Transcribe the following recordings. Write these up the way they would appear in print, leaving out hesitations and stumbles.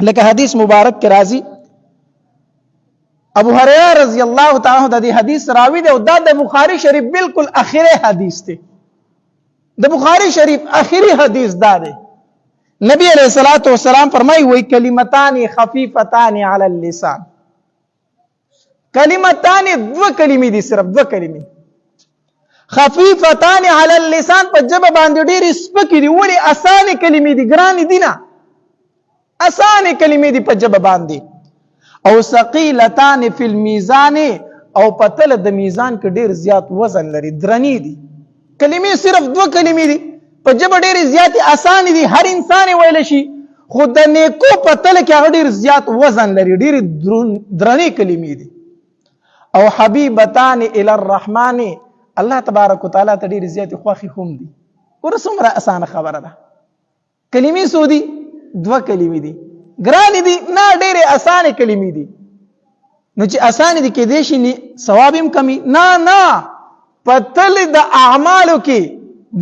لکه حدیث مبارک کې راځي ابو هريره رضی الله تعالی عنہ د دې حدیث راوی دی او دا د بخاری شریف بالکل اخیری حدیث دی د بخاری شریف اخیری حدیث دا دی نبی علیہ الصلوۃ والسلام فرمایي وای کلمتان خفیفتان علی اللسان کلمتان دو کلمې دي صرف دو کلمې خفیفتان علی اللسان په جبه باندې ډېر سپکې دي ولی اسانه کلمې دي ګران دي نه اسانه کلمې دي په جبه باندې او ثقيلتان فی المیزان او پتل د میزان کې ډېر زیات وزن لري درنی دي کلمې صرف دو کلمې دي په جبه ډېر زیات آسان دي هر انسان ویل شي خو د نیکو پتل کې هغه ډېر زیات وزن لري ډېر درنی کلمې دي او حبیبتان الی الرحمن الله تبارک وتعالى ته ډېر زیات خوخي هم دي ورسمره اسانه خبره ده کلمې سودي دو کلمې دي ګران دي نه ډېرې اسانه کلمې دي نو چې اسانه دي کې دې شي ثواب هم کمی نه پتل د اعمالو کې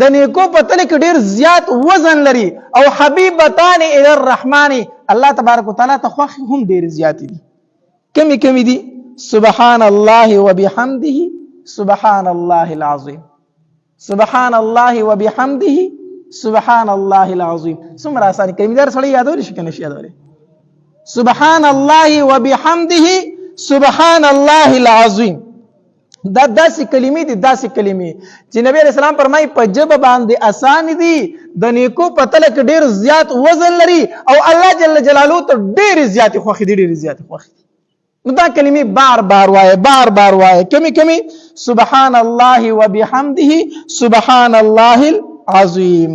د نیکو پتل کې ډېر زیات وزن لري او حبیبتان الی الرحمن الله تبارک وتعالى ته خوخي هم ډېر زیات دي کمی دي سبحان الله وبحمده سبحان الله العظیم سبحان الله وبحمده سبحان الله العظیم څومره اسانه کلمې در سره یادول شي کنه یادول سبحان الله وبحمده سبحان الله العظیم دا داسې کلمې دي داسې کلمې چې نبی رسول الله فرمایي په جبه باندې آسان دي د نیکو پتل کې ډېر زیات وزن لري او الله جل جلاله ته ډېر زیات خوښ دي ډېر زیات خوښ دي نو دا کلمې بار بار وایي کمی سبحان الله وبحمده سبحان الله العظیم